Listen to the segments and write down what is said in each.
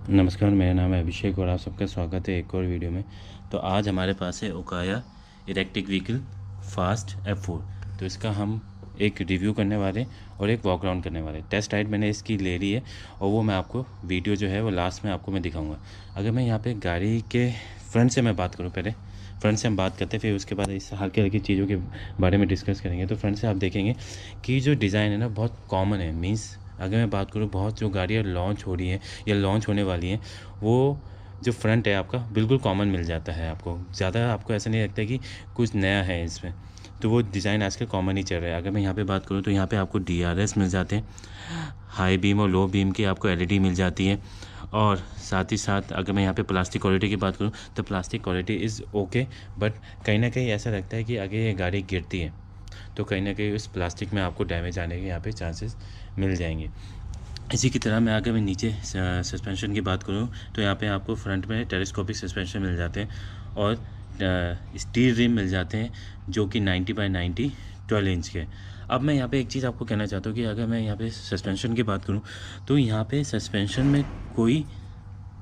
नमस्कार, मेरा नाम है अभिषेक और आप सबका स्वागत है एक और वीडियो में। तो आज हमारे पास है Okaya electric vehicle fast F4। तो इसका हम एक रिव्यू करने वाले और एक वॉक अराउंड करने वाले। टेस्ट राइड मैंने इसकी ले ली है और वो मैं आपको वीडियो जो है वो लास्ट में आपको मैं दिखाऊंगा। अगर मैं यहाँ पे गाड़ी के फ्रंट से मैं बात करूँ, पहले फ्रंट से हम बात करते हैं, फिर उसके बाद इस हल्की हल्की चीज़ों के बारे में डिस्कस करेंगे। तो फ्रंट से आप देखेंगे कि जो डिज़ाइन है ना बहुत कॉमन है। मीन्स अगर मैं बात करूँ, बहुत जो गाड़ियाँ लॉन्च हो रही हैं या लॉन्च होने वाली हैं, वो जो फ्रंट है आपका बिल्कुल कॉमन मिल जाता है। आपको ज़्यादा आपको ऐसा नहीं लगता कि कुछ नया है इसमें। तो वो डिज़ाइन आजकल कॉमन ही चल रहा है। अगर मैं यहाँ पे बात करूँ तो यहाँ पे आपको DRS मिल जाते हैं, हाई बीम और लो बीम की आपको LED मिल जाती है। और साथ ही साथ अगर मैं यहाँ पे प्लास्टिक क्वालिटी की बात करूँ तो plastic quality is okay, but कहीं ना कहीं ऐसा लगता है कि अगर ये गाड़ी गिरती है तो कहीं ना कहीं उस प्लास्टिक में आपको डैमेज आने के यहाँ पे चांसेस मिल जाएंगे। इसी की तरह मैं अगर मैं नीचे सस्पेंशन की बात करूँ तो यहाँ पे आपको फ्रंट में टेलीस्कोपिक सस्पेंशन मिल जाते हैं और स्टील रिम मिल जाते हैं जो कि 90/90 12 इंच के। अब मैं यहाँ पे एक चीज़ आपको कहना चाहता हूँ कि अगर मैं यहाँ पे सस्पेंशन की बात करूँ तो यहाँ पे सस्पेंशन में कोई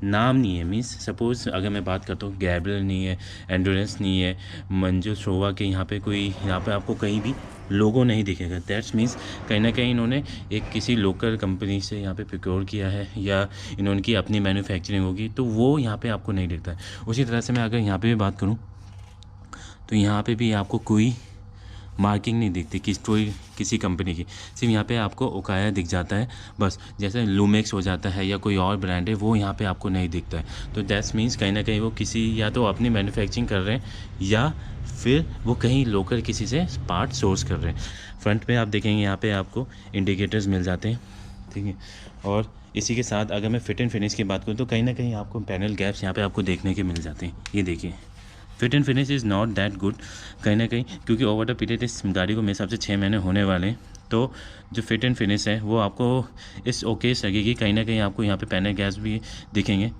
नाम नहीं है। मीन्स सपोज़ अगर मैं बात करता हूँ, गैब्रियल नहीं है, एंडोरेंस नहीं है, मंजू शोवा के यहाँ पे कोई, यहाँ पे आपको कहीं भी लोगो नहीं दिखेगा। दैट्स मीन्स कहीं ना कहीं इन्होंने एक किसी लोकल कंपनी से यहाँ पे प्रोक्योर किया है या इन्होंने की अपनी मैन्युफैक्चरिंग होगी, तो वो यहाँ पे आपको नहीं दिखता है। उसी तरह से मैं अगर यहाँ पे भी बात करूँ तो यहाँ पे भी आपको कोई मार्किंग नहीं दिखती किसी कंपनी की। सिर्फ यहाँ पे आपको ओकाया दिख जाता है बस। जैसे लूमेक्स हो जाता है या कोई और ब्रांड है, वो यहाँ पे आपको नहीं दिखता है। तो दैट्स मीन्स कहीं ना कहीं वो किसी या तो अपनी मैन्युफैक्चरिंग कर रहे हैं या फिर वो कहीं लोकल किसी से पार्ट सोर्स कर रहे हैं। फ्रंट पे आप देखेंगे यहाँ पे आपको इंडिकेटर्स मिल जाते हैं, ठीक है। और इसी के साथ अगर मैं फिट एंड फिनिश की बात करूँ तो कहीं ना कहीं आपको पैनल गैप्स यहाँ पे आपको देखने के मिल जाते हैं। ये देखिए, fit and finish is not that good कहीं ना कहीं, क्योंकि ओवर द पीरियड इस गाड़ी को मेरे हिसाब से 6 महीने होने वाले हैं। तो जो फिट एंड फिनिश है वो आपको इस ओके लगेगी। कहीं ना कहीं आपको यहाँ पे पैनल गैस भी दिखेंगे।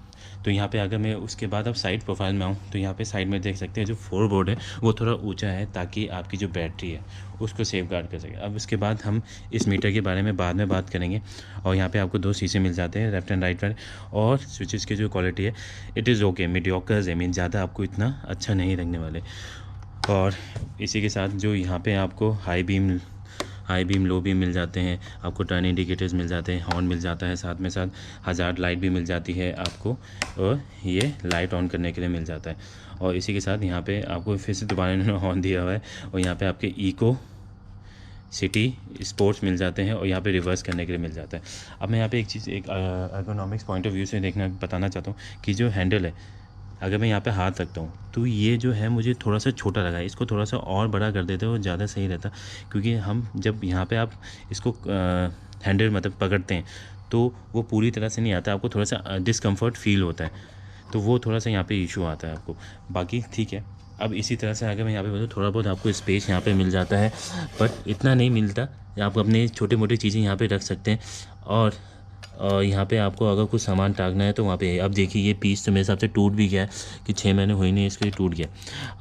तो यहाँ पे अगर मैं उसके बाद अब साइड प्रोफाइल में आऊँ तो यहाँ पे साइड में देख सकते हैं जो फोर बोर्ड है वो थोड़ा ऊंचा है ताकि आपकी जो बैटरी है उसको सेफ गार्ड कर सके। अब इसके बाद हम इस मीटर के बारे में बाद में बात करेंगे। और यहाँ पे आपको 2 शीशे मिल जाते हैं, लेफ्ट एंड राइट वाले। और स्विचेस की जो क्वालिटी है इट इज़ ओके, मीडियोकर है, मीन ज़्यादा आपको इतना अच्छा नहीं लगने वाले। और इसी के साथ जो यहाँ पे आपको हाई बीम लो बीम मिल जाते हैं, आपको टर्न इंडिकेटर्स मिल जाते हैं, हॉर्न मिल जाता है, साथ में साथ हज़ार्ड लाइट भी मिल जाती है आपको, और ये लाइट ऑन करने के लिए मिल जाता है। और इसी के साथ यहाँ पे आपको फिर से दोबारा इन्होंने हॉर्न दिया हुआ है। और यहाँ पे आपके इको सिटी स्पोर्ट्स मिल जाते हैं और यहाँ पे रिवर्स करने के लिए मिल जाता है। अब मैं यहाँ पे एक चीज़, एक एर्गोनॉमिक्स पॉइंट ऑफ व्यू से बताना चाहता हूँ कि जो हैंडल है, अगर मैं यहाँ पे हाथ रखता हूँ तो ये जो है मुझे थोड़ा सा छोटा लगा है। इसको थोड़ा सा और बड़ा कर देते हो ज़्यादा सही रहता, क्योंकि हम जब यहाँ पे आप इसको हैंडल मतलब पकड़ते हैं तो वो पूरी तरह से नहीं आता, आपको थोड़ा सा डिस्कम्फर्ट फील होता है। तो वो थोड़ा सा यहाँ पे इशू आता है आपको, बाकी ठीक है। अब इसी तरह से अगर मैं यहाँ पे बोलूँ, थोड़ा बहुत आपको स्पेस यहाँ पे मिल जाता है, बट इतना नहीं मिलता। आप अपने छोटे मोटे चीज़ें यहाँ पे रख सकते हैं। और यहाँ पे आपको अगर कुछ सामान टांगना है तो वहाँ पे, अब देखिए ये पीस तो मेरे हिसाब से टूट भी गया है कि 6 महीने हुए नहीं इसके लिए टूट गया।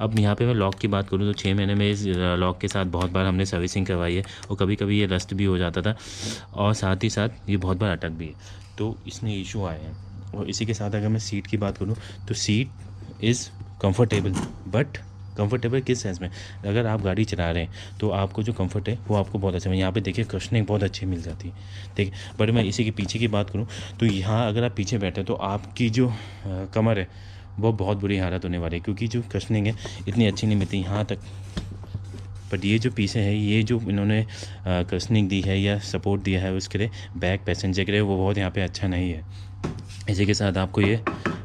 अब यहाँ पे मैं लॉक की बात करूँ तो 6 महीने में इस लॉक के साथ बहुत बार हमने सर्विसिंग करवाई है और कभी कभी ये रस्ट भी हो जाता था और साथ ही साथ ये बहुत बार अटक भी है, तो इसमें इशू आए हैं। और इसी के साथ अगर मैं सीट की बात करूँ तो seat is comfortable, but comfortable किस सेंस में, अगर आप गाड़ी चला रहे हैं तो आपको जो कंफर्ट है वो आपको बहुत अच्छा है। यहाँ पे देखिए कशनिंग बहुत अच्छी मिल जाती है, ठीक है। बट मैं इसी के पीछे की बात करूँ तो यहाँ अगर आप पीछे बैठे तो आपकी जो कमर है वो बहुत बुरी हालत होने वाली है, क्योंकि जो कशनिंग है इतनी अच्छी नहीं मिलती यहाँ तक। बट ये जो पीछे है, ये जो इन्होंने कशनिंग दी है या सपोर्ट दिया है उसके लिए बैक पैसेंजर के लिए, वो बहुत यहाँ पे अच्छा नहीं है। इसी के साथ आपको ये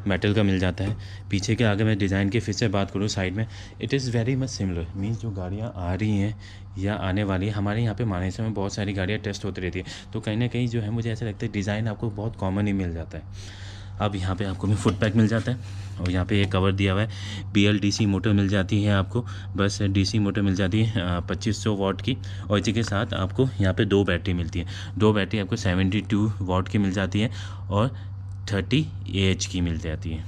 मेटल का मिल जाता है। पीछे के आगे मैं डिज़ाइन की फिर से बात करूँ साइड में, it is very much similar. Means जो गाड़ियाँ आ रही हैं या आने वाली है, हमारे यहाँ पे मानेसर में बहुत सारी गाड़ियाँ टेस्ट होती रहती है, तो कहीं ना कहीं जो है मुझे ऐसा लगता है डिज़ाइन आपको बहुत कॉमन ही मिल जाता है। अब यहाँ पे आपको भी फुट पैक मिल जाता है और यहाँ पे एक कवर दिया हुआ है। BLDC मोटर मिल जाती है आपको, बस DC मोटर मिल जाती है 2500 वाट की। और इसी के साथ आपको यहाँ पे 2 बैटरी मिलती है। 2 बैटरी आपको 72 वाट की मिल जाती है और 30 AH की मिल जाती है।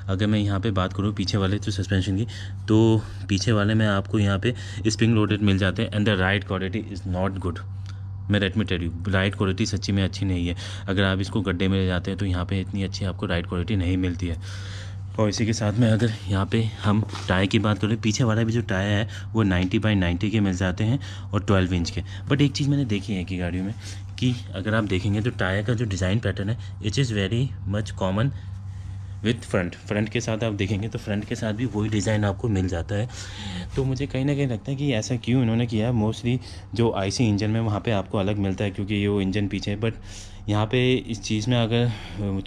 अगर मैं यहाँ पे बात करूँ पीछे वाले तो सस्पेंशन की, तो पीछे वाले में आपको यहाँ पे स्प्रिंग लोडेड मिल जाते हैं and the ride quality is not good. मैं let me tell you, ride quality सच्ची में अच्छी नहीं है। अगर आप इसको गड्ढे में ले जाते हैं तो यहाँ पे इतनी अच्छी आपको राइड क्वालिटी नहीं मिलती है। और इसी के साथ में अगर यहाँ पे हम टायर की बात करें, पीछे वाला भी जो टायर है वो 90/90 के मिल जाते हैं और 12 इंच के। बट एक चीज़ मैंने देखी है कि गाड़ियों में कि अगर आप देखेंगे तो टायर का जो डिज़ाइन पैटर्न है it is very much common with front के साथ आप देखेंगे तो फ्रंट के साथ भी वही डिज़ाइन आपको मिल जाता है। तो मुझे कहीं ना कहीं लगता है कि ऐसा क्यों इन्होंने किया है। मोस्टली जो आईसी इंजन में वहाँ पे आपको अलग मिलता है क्योंकि ये वो इंजन पीछे है, बट यहाँ पे इस चीज़ में अगर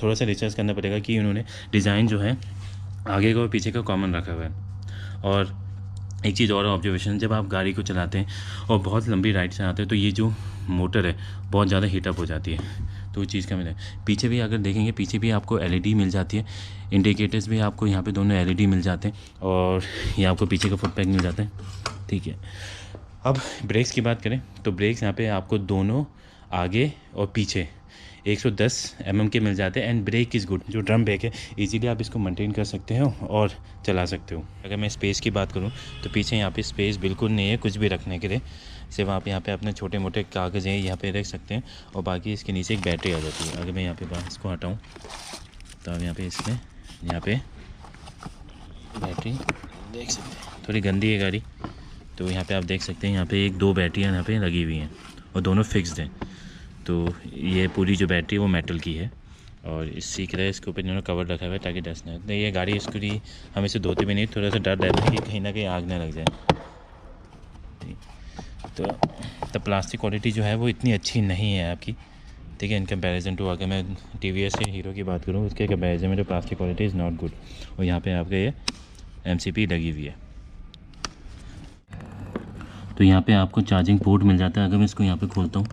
थोड़ा सा रिसर्च करना पड़ेगा कि उन्होंने डिज़ाइन जो है आगे का और पीछे का कॉमन रखा हुआ है। और एक चीज़ और ऑब्जर्वेशन, जब आप गाड़ी को चलाते हैं और बहुत लंबी राइड से आते हैं तो ये जो मोटर है बहुत ज़्यादा हीटअप हो जाती है, तो इस चीज़ का मिला। पीछे भी अगर देखेंगे, पीछे भी आपको एलईडी मिल जाती है, इंडिकेटर्स भी आपको यहाँ पे दोनों एलईडी मिल जाते हैं और ये आपको पीछे का फुट पैक मिल जाता है, ठीक है। अब ब्रेक्स की बात करें तो ब्रेक्स यहाँ पे आपको दोनों आगे और पीछे 110 mm के मिल जाते हैं। एंड ब्रेक इज़ गुड, जो ड्रम ब्रेक है इजीली आप इसको मेंटेन कर सकते हो और चला सकते हो। अगर मैं स्पेस की बात करूँ तो पीछे यहाँ पे स्पेस बिल्कुल नहीं है कुछ भी रखने के लिए, सिर्फ आप यहाँ पे अपने छोटे मोटे कागज़ हैं यहाँ पे रख सकते हैं और बाकी इसके नीचे एक बैटरी आ जाती है। अगर मैं यहाँ पे इसको हटाऊँ तो आप यहाँ पे इसमें यहाँ पे बैटरी देख सकते हैं, थोड़ी गंदी है गाड़ी तो यहाँ पे आप देख सकते हैं यहाँ पे 1-2 बैटरियाँ यहाँ पे लगी हुई हैं और दोनों फिक्स्ड हैं। तो ये पूरी जो बैटरी है वो मेटल की है और इसी तरह इसके ऊपर इन्होंने कवर रखा हुआ है ताकि डस्ट ना। ये गाड़ी इसको भी हम इसे धोते भी नहीं, थोड़ा सा डर रहता है कि कहीं ना कहीं आग ना लग जाए। तो प्लास्टिक क्वालिटी जो है वो इतनी अच्छी नहीं है आपकी, ठीक है, इन कंपैरिजन टू। अगर मैं टीवीएस के हीरो की बात करूँ उसके कंपैरिजन में तो plastic quality is not good. और यहाँ पे आपके ये एमसीपी लगी हुई है। तो यहाँ पे आपको चार्जिंग पोर्ट मिल जाता है। अगर मैं इसको यहाँ पे खोलता हूँ,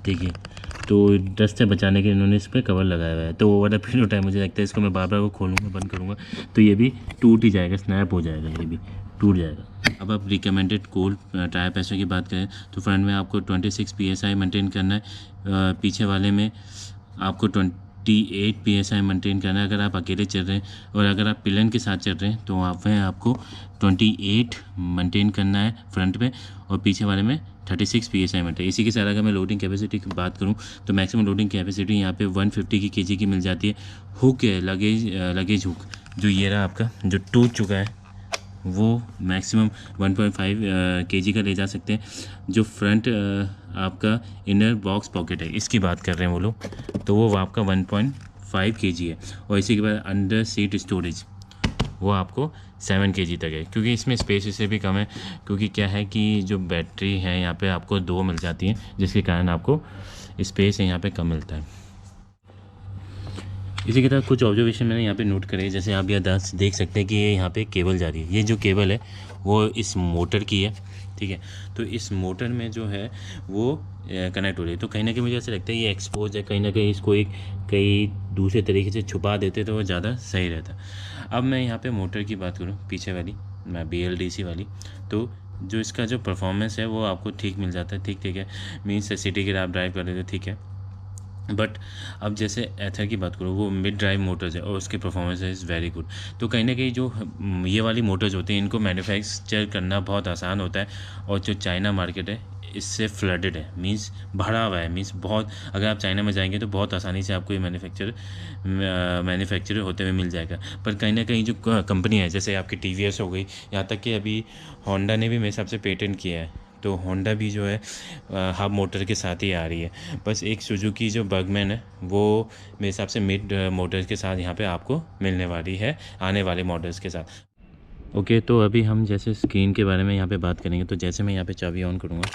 ठीक है, तो डस्ट से बचाने के इन्होंने इस पर कवर लगाया हुआ है। तो over the period of time मुझे लगता है इसको मैं बार बार को खोलूँगा बंद करूँगा तो ये भी टूट ही जाएगा, स्नैप हो जाएगा, ये भी टूट जाएगा। अब आप रिकमेंडेड कूल टायर प्रेशर की बात करें तो फ्रंट में आपको 26 PSI मेंटेन करना है, पीछे वाले में आपको 28 PSI मेंटेन करना है अगर आप अकेले चल रहे हैं, और अगर आप पिलन के साथ चल रहे हैं तो वहाँ पर आपको 28 मेंटेन करना है फ्रंट में और पीछे वाले में 36 PSI मेंटेन। इसी के साथ अगर मैं लोडिंग कैपेसिटी की बात करूँ तो मैक्सिमम लोडिंग कैपेसिटी यहाँ पे 150 kg की मिल जाती है। हुक है लगेज हुक, जो ये रहा आपका जो टूट चुका है वो मैक्सिमम 1.5 kg का ले जा सकते हैं। जो फ्रंट आपका इनर बॉक्स पॉकेट है इसकी बात कर रहे हैं वो लोग, तो वो आपका 1.5 kg है। और इसी के बाद अंडर सीट स्टोरेज वो आपको 7 kg तक है, क्योंकि इसमें स्पेस इससे भी कम है, क्योंकि क्या है कि जो बैटरी है यहाँ पे आपको 2 मिल जाती हैं जिसके कारण आपको स्पेस यहाँ पे कम मिलता है। इसी के साथ कुछ ऑब्जर्वेशन मैंने यहाँ पे नोट करे, जैसे आप यहाँ देख सकते हैं कि ये यहाँ पे केबल जा रही है। ये जो केबल है वो इस मोटर की है, ठीक है, तो इस मोटर में जो है वो कनेक्ट हो रही है। तो कहीं ना कहीं मुझे ऐसा लगता है ये एक्सपोज है, कहीं ना कहीं इसको एक कई दूसरे तरीके से छुपा देते तो वो ज़्यादा सही रहता। अब मैं यहाँ पे मोटर की बात करूँ पीछे वाली, मैं BLDC वाली, तो जो इसका जो परफॉर्मेंस है वो आपको ठीक मिल जाता है, ठीक है, मीन्स सिटी के आप ड्राइव कर रहे थे, ठीक है। बट अब जैसे एथर की बात करो वो मिड ड्राइव मोटर्स है और उसकी परफॉर्मेंस इज़ वेरी गुड। तो कहीं ना कहीं जो ये वाली मोटर्स होती हैं इनको मैन्युफैक्चर करना बहुत आसान होता है, और जो चाइना मार्केट है इससे फ्लडेड है, मींस भरा हुआ है, मींस बहुत, अगर आप चाइना में जाएंगे तो बहुत आसानी से आपको ये मैन्युफैक्चर होते हुए मिल जाएगा। पर कहीं ना कहीं जो कंपनी है जैसे आपकी TVS हो गई, यहाँ तक कि अभी होंडा ने भी मेरे हिसाब से पेटेंट किया है, तो होंडा भी जो है हब मोटर के साथ ही आ रही है। बस एक सुजुकी जो बर्गमैन है वो मेरे हिसाब से मिड मोटर के साथ यहाँ पे आपको मिलने वाली है आने वाले मॉडल्स के साथ। ओके, तो अभी हम जैसे स्क्रीन के बारे में यहाँ पे बात करेंगे, तो जैसे मैं यहाँ पे चाबी ऑन करूँगा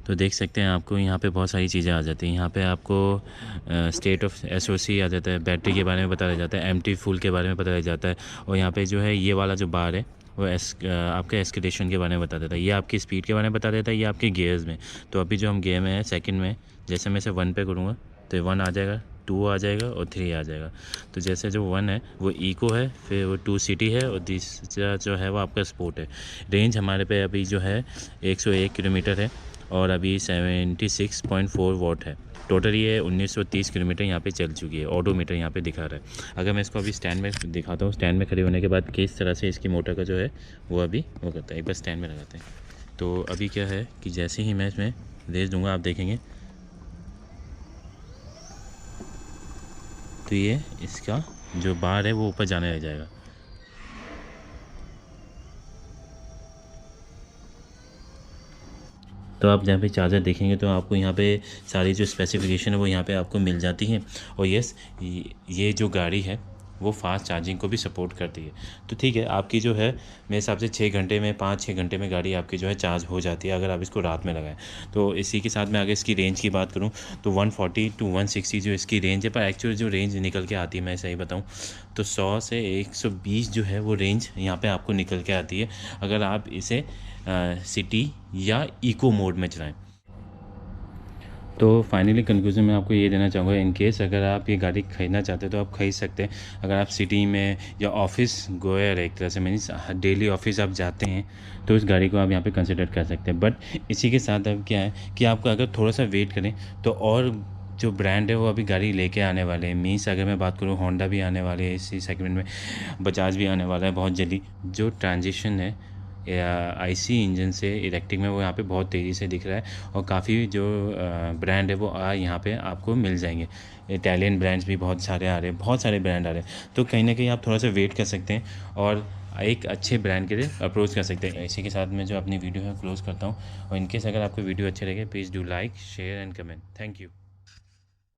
तो देख सकते हैं आपको यहाँ पे बहुत सारी चीज़ें आ जाती हैं। यहाँ पे आपको स्टेट ऑफ SOC आ जाता है, बैटरी के बारे में पता लग जाता है, एम्प्टी फुल के बारे में पता लग जाता है, और यहाँ पे जो है ये वाला जो बार है वो आपके एस्केलेशन के बारे में बता देता है, ये आपकी स्पीड के बारे में बता देता है, ये आपके गियर्स में। तो अभी जो हम गियर में है सेकंड में, जैसे मैं इसे 1 पे करूँगा तो 1 आ जाएगा, 2 आ जाएगा और 3 आ जाएगा। तो जैसे जो 1 है वो इको है, फिर वो 2 सिटी है, और तीसरा जो है वो आपका स्पोर्ट है। रेंज हमारे पे अभी जो है 101 किलोमीटर है और अभी 76.4 वॉट है। टोटल ये 1930 किलोमीटर यहाँ पे चल चुकी है, ऑडोमीटर यहाँ पे दिखा रहा है। अगर मैं इसको अभी स्टैंड में दिखाता हूँ, स्टैंड में खड़े होने के बाद किस तरह से इसकी मोटर का जो है वो अभी वो करता है, एक बार स्टैंड में लगाते हैं। तो अभी क्या है कि जैसे ही मैं इसमें रेस दूंगा आप देखेंगे तो ये इसका जो बार है वो ऊपर जाने लग जाएगा। तो आप जहाँ पे चार्जर देखेंगे तो आपको यहाँ पे सारी जो स्पेसिफिकेशन है वो यहाँ पे आपको मिल जाती है। और यस, ये जो गाड़ी है वो फास्ट चार्जिंग को भी सपोर्ट करती है। तो ठीक है, आपकी जो है मेरे हिसाब से 6 घंटे में 5-6 घंटे में गाड़ी आपकी जो है चार्ज हो जाती है, अगर आप इसको रात में लगाएं। तो इसी के साथ मैं अगर इसकी रेंज की बात करूं तो 140 to 160 जो इसकी रेंज है, पर एक्चुअल जो रेंज निकल के आती है मैं सही बताऊं तो 100 से 120 जो है वो रेंज यहाँ पे आपको निकल के आती है, अगर आप इसे सिटी या इको मोड में चलाएं। तो फाइनली कंक्लूजन में आपको ये देना चाहूँगा, इन केस अगर आप ये गाड़ी खरीदना चाहते हैं तो आप खरीद सकते हैं। अगर आप सिटी में या ऑफिस गोयर एक तरह से मीन्स डेली ऑफिस आप जाते हैं तो इस गाड़ी को आप यहाँ पे कंसिडर कर सकते हैं। बट इसी के साथ अब क्या है कि आपको अगर थोड़ा सा वेट करें तो और जो ब्रांड है वो अभी गाड़ी लेके आने वाले हैं। मीन्स अगर मैं बात करूँ, होंडा भी आने वाले है इसी सेगमेंट में, बजाज भी आने वाला है बहुत जल्दी। जो ट्रांजिशन है आईसी इंजन से इलेक्ट्रिक में वो यहाँ पे बहुत तेज़ी से दिख रहा है, और काफ़ी जो ब्रांड है वो यहाँ पे आपको मिल जाएंगे। इटालियन ब्रांड्स भी बहुत सारे आ रहे हैं, बहुत सारे ब्रांड आ रहे हैं। तो कहीं ना कहीं आप थोड़ा सा वेट कर सकते हैं और एक अच्छे ब्रांड के लिए अप्रोच कर सकते हैं। इसी के साथ मैं जो अपनी वीडियो है क्लोज़ करता हूँ। और इनकेस अगर आपको वीडियो अच्छे लगे please do like share and comment. Thank you.